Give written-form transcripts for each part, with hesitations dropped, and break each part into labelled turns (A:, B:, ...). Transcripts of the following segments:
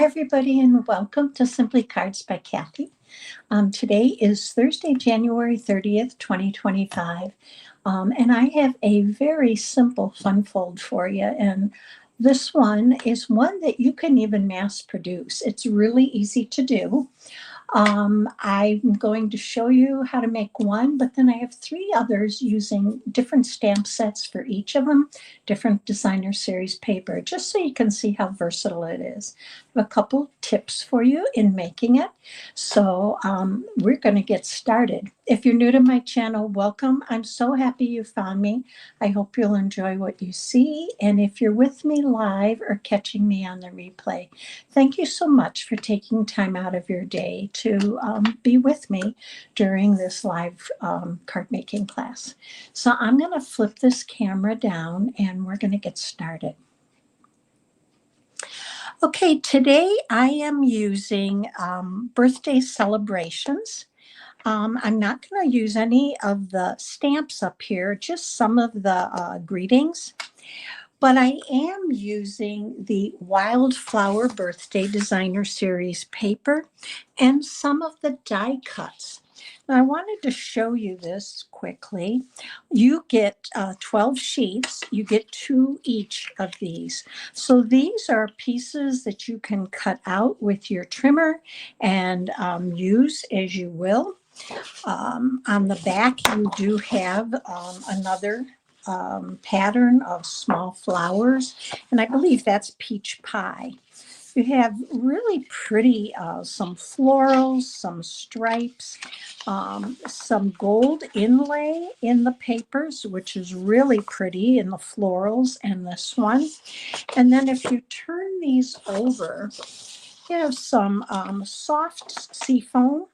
A: everybody, and welcome to Simply Cards by Kathi. Today is Thursday, January 30th, 2025, and I have a very simple fun fold for you. And this one is one that you can even mass produce. It's really easy to do. I'm going to show you how to make one, but then I have three others using different stamp sets for each of them, different designer series paper, just so you can see how versatile it is. I have a couple tips for you in making it. So we're going to get started. If you're new to my channel, welcome. I'm so happy you found me. I hope you'll enjoy what you see. And if you're with me live or catching me on the replay, thank you so much for taking time out of your day to be with me during this live card making class. So I'm going to flip this camera down and we're going to get started. Okay, today I am using birthday celebrations. I'm not going to use any of the stamps up here, just some of the greetings. But I am using the Wildflower Birthday Designer Series paper and some of the die cuts. Now, I wanted to show you this quickly. You get 12 sheets. You get 2 each of these. So these are pieces that you can cut out with your trimmer and use as you will. On the back, you do have another pattern of small flowers, and I believe that's peach pie. You have really pretty, some florals, some stripes, some gold inlay in the papers, which is really pretty in the florals and this one. And then if you turn these over, you have some soft seafoam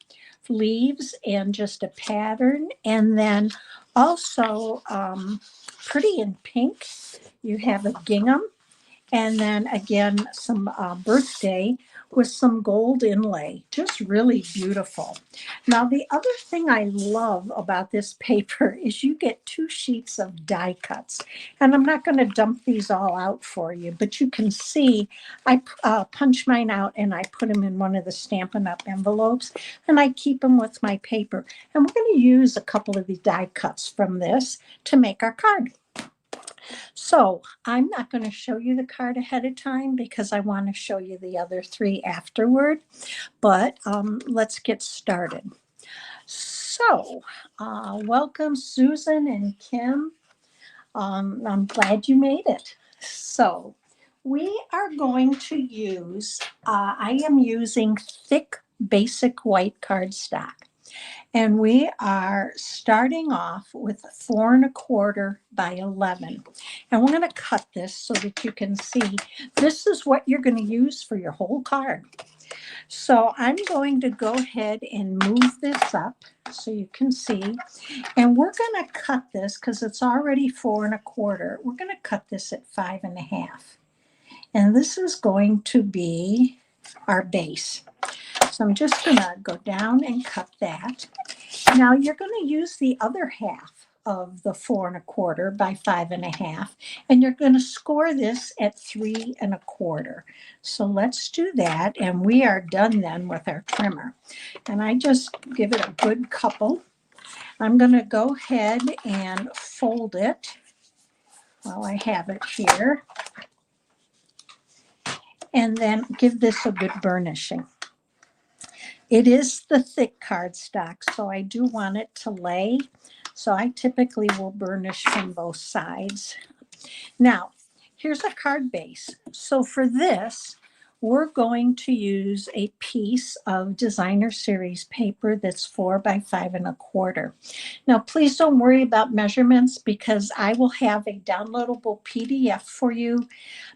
A: leaves and just a pattern, and then also pretty in pink you have a gingham, and then again some birthday with some gold inlay, just really beautiful. Now the other thing I love about this paper is you get 2 sheets of die cuts, and I'm not going to dump these all out for you, but you can see I punch mine out and I put them in one of the Stampin' Up! Envelopes, and I keep them with my paper. And we're going to use a couple of the die cuts from this to make our card. So I'm not going to show you the card ahead of time because I want to show you the other 3 afterward, but let's get started. So welcome Susan and Kim. I'm glad you made it. So we are going to use, I am using thick basic white cardstock. And we are starting off with 4 1/4 by 11. And we're going to cut this so that you can see this is what you're going to use for your whole card. So I'm going to go ahead and move this up so you can see. And we're going to cut this because it's already 4 1/4. We're going to cut this at 5 1/2. And this is going to be our base. So I'm just going to go down and cut that. Now you're going to use the other half of the 4 1/4 by 5 1/2, and you're going to score this at 3 1/4. So let's do that, and we are done then with our trimmer. And I just give it a good couple. I'm going to go ahead and fold it while I have it here, and then give this a good burnishing. It is the thick cardstock, so I do want it to lay. So I typically will burnish from both sides. Now, here's a card base. So for this, we're going to use a piece of designer series paper that's 4 by 5 1/4. Now, please don't worry about measurements because I will have a downloadable PDF for you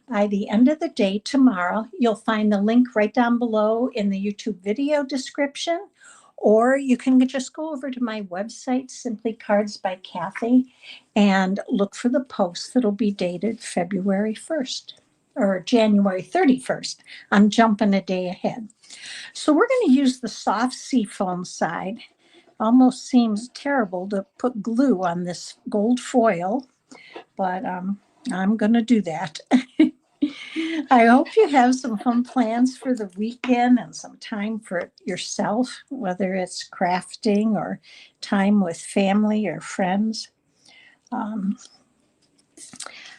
A: by the end of the day tomorrow. You'll find the link right down below in the YouTube video description, or you can just go over to my website, Simply Cards by Kathi, and look for the post that'll be dated February 1st or January 31st. I'm jumping a day ahead. So we're going to use the soft seafoam side. Almost seems terrible to put glue on this gold foil, but I'm going to do that. I hope you have some fun plans for the weekend and some time for yourself, whether it's crafting or time with family or friends. Um,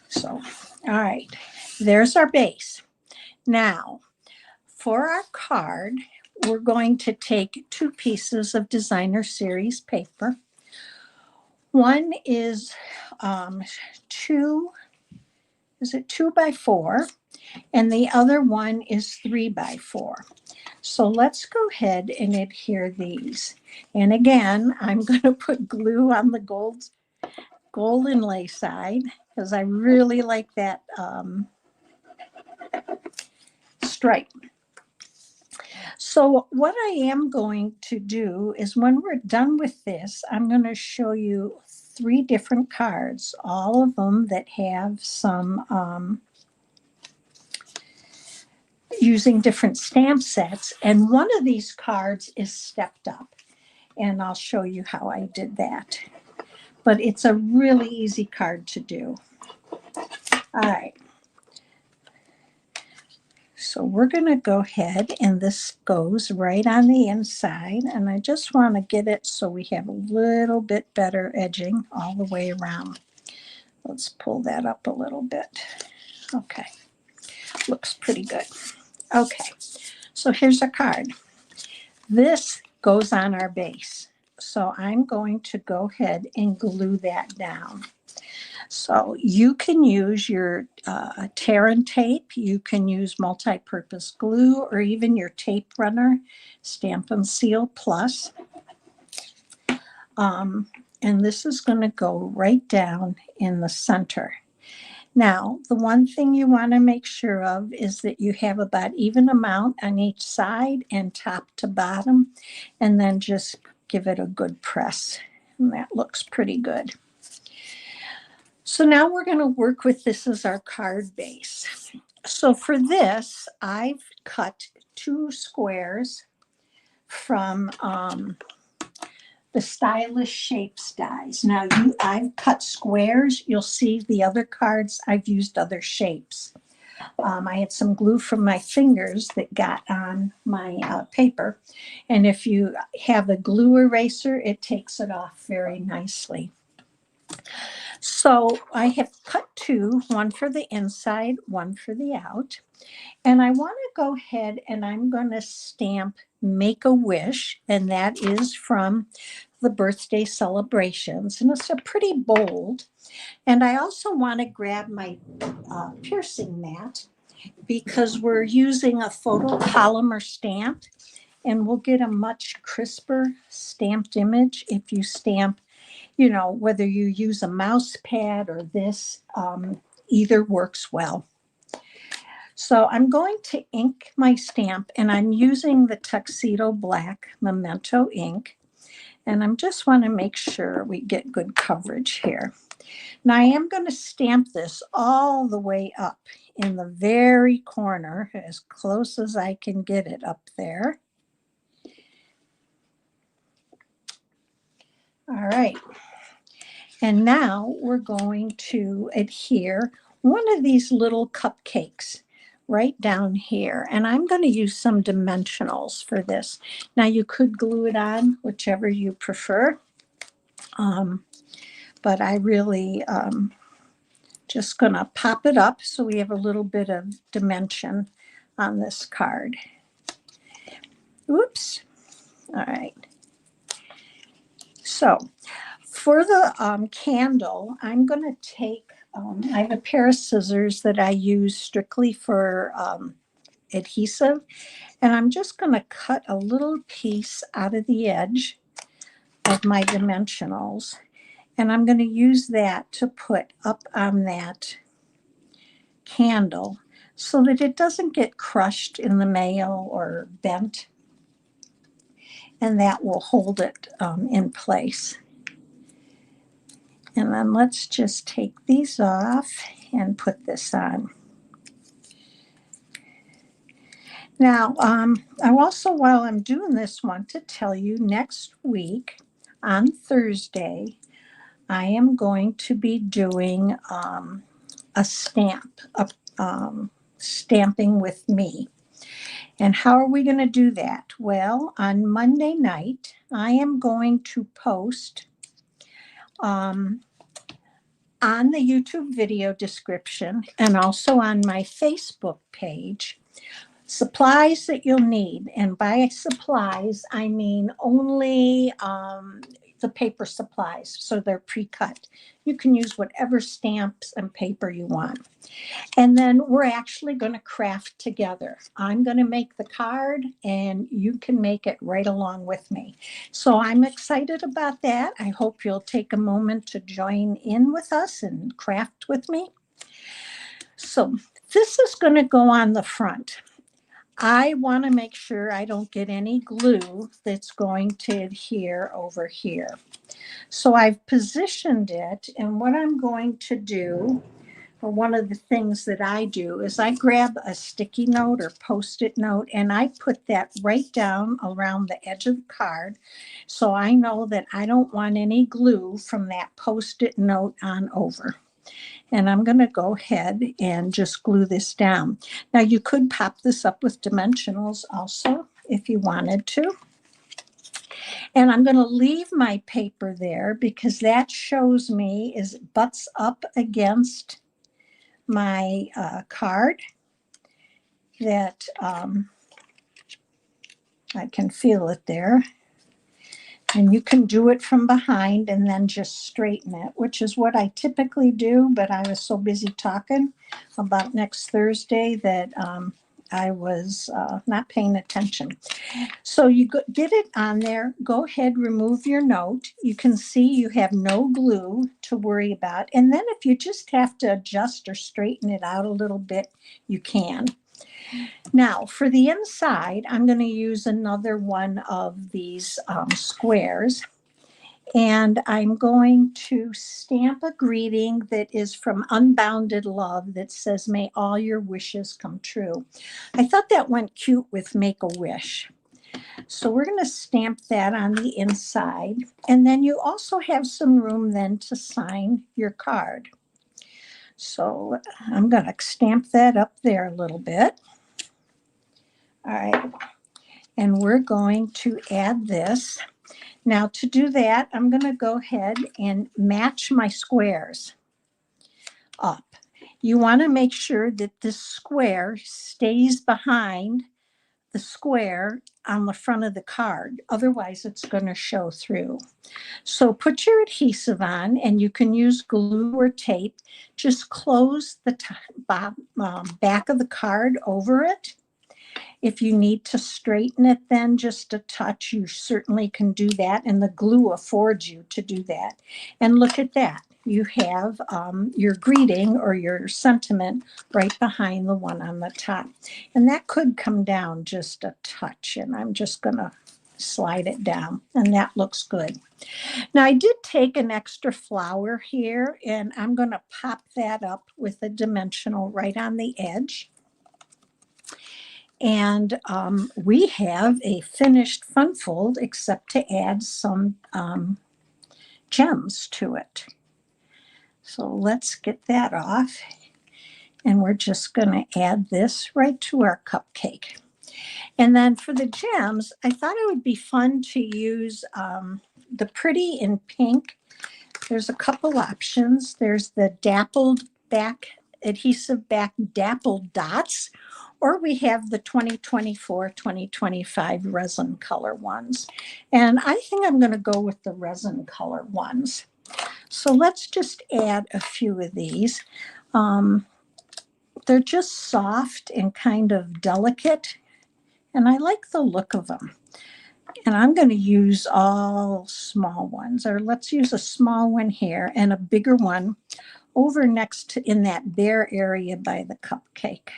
A: so, all right, there's our base. Now, for our card, we're going to take 2 pieces of designer series paper. One is 2, is it 2 by 4? And the other one is 3 by 4. So let's go ahead and adhere these. And again, I'm going to put glue on the gold inlay side because I really like that stripe. So what I am going to do is when we're done with this, I'm going to show you 3 different cards, all of them that have some using different stamp sets. And one of these cards is stepped up. And I'll show you how I did that. But it's a really easy card to do. All right. So we're going to go ahead, and this goes right on the inside. And I just want to get it so we have a little bit better edging all the way around. Let's pull that up a little bit. Okay. Looks pretty good. Okay. So here's our card. This goes on our base. So I'm going to go ahead and glue that down. So you can use your tear and tape, you can use multi-purpose glue, or even your tape runner, Stamp and Seal Plus. And this is going to go right down in the center. Now, the one thing you want to make sure of is that you have about even amount on each side and top to bottom, and then just give it a good press. And that looks pretty good. So now we're going to work with this as our card base. So for this, I've cut 2 squares from the Stylish Shapes dies. Now I've cut squares. You'll see the other cards, I've used other shapes. I had some glue from my fingers that got on my paper. And if you have a glue eraser, it takes it off very nicely. So I have cut 2, one for the inside, one for the out. And I want to go ahead and I'm going to stamp Make a Wish. And that is from the birthday celebrations. And it's a pretty bold. And I also want to grab my piercing mat because we're using a photopolymer stamp. And we'll get a much crisper stamped image if you stamp, you know, whether you use a mouse pad or this, either works well. So I'm going to ink my stamp, and I'm using the Tuxedo Black Memento ink. And I just want to make sure we get good coverage here. Now I am going to stamp this all the way up in the very corner, as close as I can get it up there. All right. And now we're going to adhere one of these little cupcakes right down here. And I'm going to use some dimensionals for this. Now you could glue it on, whichever you prefer. But I really just going to pop it up so we have a little bit of dimension on this card. Oops. All right. So for the candle, I'm going to take, I have a pair of scissors that I use strictly for adhesive, and I'm just going to cut a little piece out of the edge of my dimensionals, and I'm going to use that to put up on that candle so that it doesn't get crushed in the mail or bent, and that will hold it in place. And then let's just take these off and put this on. Now, I also, while I'm doing this, want to tell you next week on Thursday, I am going to be doing a stamp, stamping with me. And how are we going to do that? Well, on Monday night, I am going to post on the YouTube video description and also on my Facebook page supplies that you'll need. And by supplies, I mean only the paper supplies. So they're pre-cut. You can use whatever stamps and paper you want. And then we're actually going to craft together. I'm going to make the card and you can make it right along with me. So I'm excited about that. I hope you'll take a moment to join in with us and craft with me. So this is going to go on the front. I want to make sure I don't get any glue that's going to adhere over here. So I've positioned it, and what I'm going to do, or one of the things that I do, is I grab a sticky note or Post-it note and I put that right down around the edge of the card. So I know that I don't want any glue from that Post-it note on over. And I'm going to go ahead and just glue this down. Now you could pop this up with dimensionals also if you wanted to. And I'm going to leave my paper there because that shows me is it butts up against my card that I can feel it there. And you can do it from behind and then just straighten it, which is what I typically do, but I was so busy talking about next Thursday that I was not paying attention. So you get it on there, go ahead, remove your note. You can see you have no glue to worry about. And then if you just have to adjust or straighten it out a little bit, you can. Now for the inside, I'm going to use another one of these squares. And I'm going to stamp a greeting that is from Unbounded Love that says, "May all your wishes come true." I thought that went cute with Make a Wish. So we're going to stamp that on the inside. And then you also have some room then to sign your card. So I'm going to stamp that up there a little bit. All right. And we're going to add this. Now to do that, I'm going to go ahead and match my squares up. You want to make sure that this square stays behind the square on the front of the card. Otherwise, it's going to show through. So put your adhesive on, and you can use glue or tape. Just close the back of the card over it. If you need to straighten it then just a touch, you certainly can do that, and the glue affords you to do that. And look at that. You have your greeting or your sentiment right behind the one on the top. And that could come down just a touch, and I'm just going to slide it down, and that looks good. Now I did take an extra flower here, and I'm going to pop that up with a dimensional right on the edge. And we have a finished fun fold, except to add some gems to it. So let's get that off. And we're just going to add this right to our cupcake. And then for the gems, I thought it would be fun to use the Pretty in Pink. There's a couple options. There's the dappled back, adhesive back dappled dots, or we have the 2024, 2025 resin color ones. And I think I'm going to go with the resin color ones. So let's just add a few of these. They're just soft and kind of delicate, and I like the look of them. And I'm going to use all small ones, or let's use a small one here and a bigger one over next to in that bare area by the cupcake.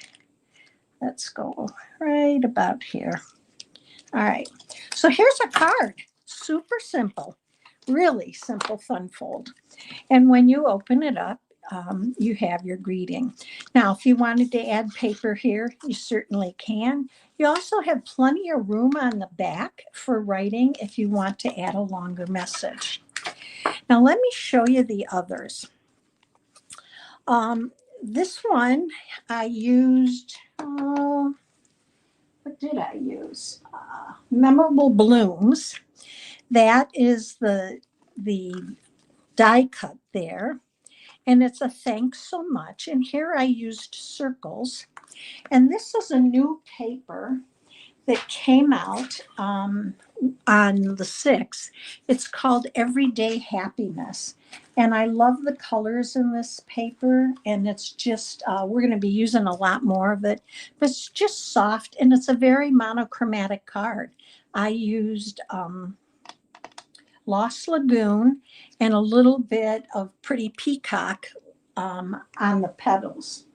A: Let's go right about here. All right, so here's a card. Super simple, really simple fun fold. And when you open it up, you have your greeting. Now, if you wanted to add paper here, you certainly can. You also have plenty of room on the back for writing if you want to add a longer message. Now, let me show you the others. This one I used, what did I use? Memorable Blooms. That is the die cut there. And it's a thanks so much. And here I used circles. And this is a new paper that came out on the 6th. It's called Everyday Happiness. And I love the colors in this paper. And it's just, we're going to be using a lot more of it. But it's just soft and it's a very monochromatic card. I used Lost Lagoon and a little bit of Pretty Peacock on the petals.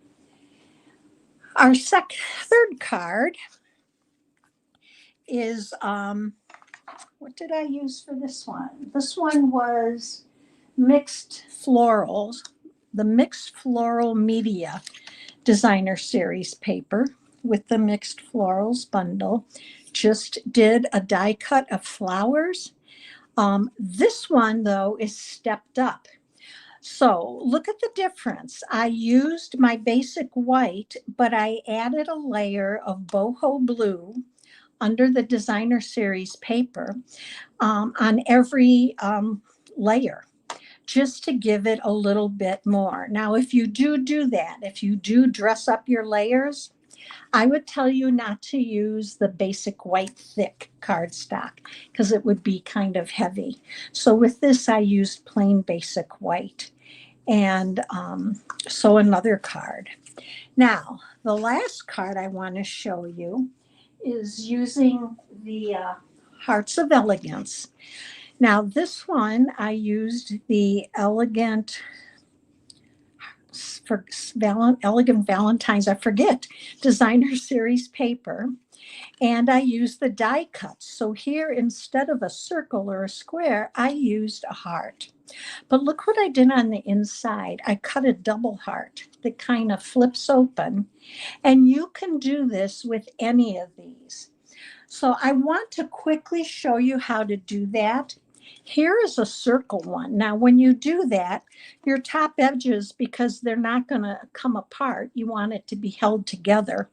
A: Our third card is, what did I use for this one? This one was Mixed Florals, the Mixed Floral Media Designer Series paper with the Mixed Florals bundle. Just did a die cut of flowers. This one, though, is stepped up. So look at the difference. I used my basic white, but I added a layer of boho blue under the designer series paper on every layer, just to give it a little bit more. Now, if you do that, if you do dress up your layers, I would tell you not to use the basic white thick cardstock because it would be kind of heavy. So with this, I used plain basic white. And so another card. Now, the last card I want to show you is using the Hearts of Elegance. Now, this one, I used the Elegant Valentine's, I forget, designer series paper. And I used the die cuts. So here, instead of a circle or a square, I used a heart. But look what I did on the inside. I cut a double heart that kind of flips open. And you can do this with any of these. So I want to quickly show you how to do that. Here is a circle one. Now, when you do that, your top edges, because they're not going to come apart, you want it to be held together,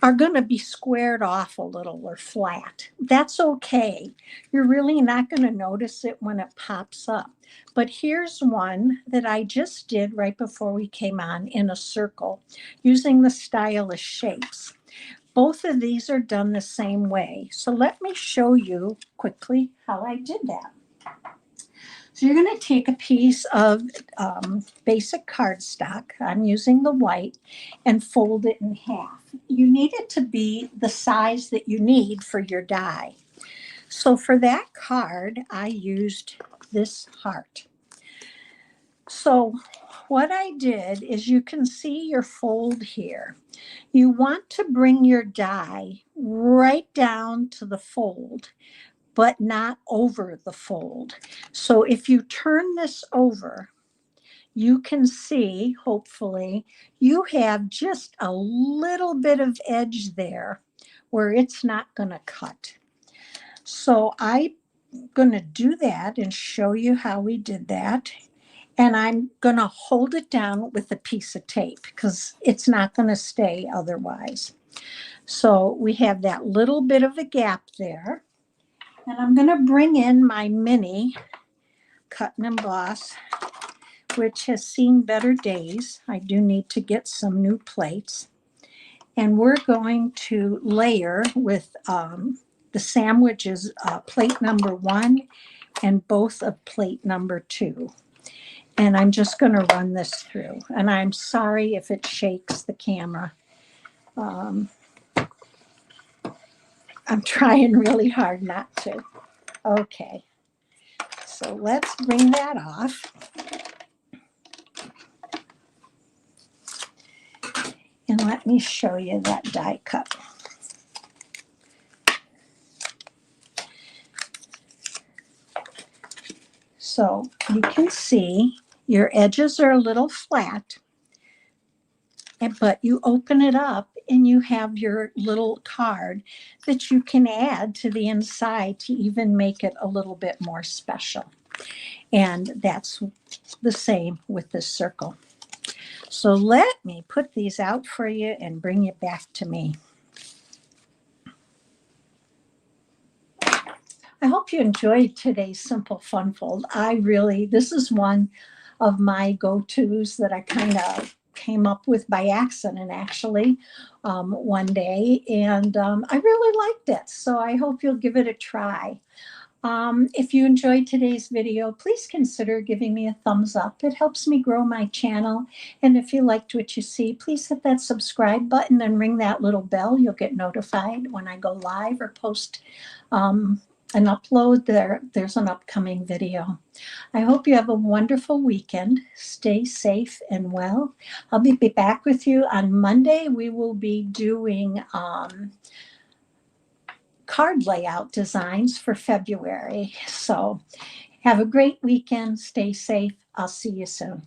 A: are going to be squared off a little or flat. That's okay. You're really not going to notice it when it pops up. But here's one that I just did right before we came on in a circle using the stylish shapes. Both of these are done the same way. So let me show you quickly how I did that. So you're going to take a piece of basic cardstock, I'm using the white, and fold it in half. You need it to be the size that you need for your die. So for that card, I used this heart. So what I did is, you can see your fold here. You want to bring your die right down to the fold, but not over the fold. So if you turn this over, you can see, hopefully, you have just a little bit of edge there where it's not going to cut. So I'm going to do that and show you how we did that. And I'm going to hold it down with a piece of tape because it's not going to stay otherwise. So we have that little bit of a gap there. And I'm going to bring in my mini cut and emboss, which has seen better days. I do need to get some new plates. And we're going to layer with the sandwiches, plate number 1 and both of plate number 2. And I'm just going to run this through. And I'm sorry if it shakes the camera. I'm trying really hard not to. Okay. So let's bring that off. And let me show you that die cut. So you can see your edges are a little flat, but you open it up and you have your little card that you can add to the inside to even make it a little bit more special. And that's the same with this circle. So let me put these out for you and bring you back to me. I hope you enjoyed today's Simple Fun Fold. This is one of my go-tos that I kind of came up with by accident, actually, one day. And I really liked it. So I hope you'll give it a try. If you enjoyed today's video, please consider giving me a thumbs up. It helps me grow my channel. And if you liked what you see, please hit that subscribe button and ring that little bell. You'll get notified when I go live or post an upload. There's an upcoming video. I hope you have a wonderful weekend. Stay safe and well. I'll be back with you on Monday. We will be doing card layout designs for February. So have a great weekend. Stay safe. I'll see you soon.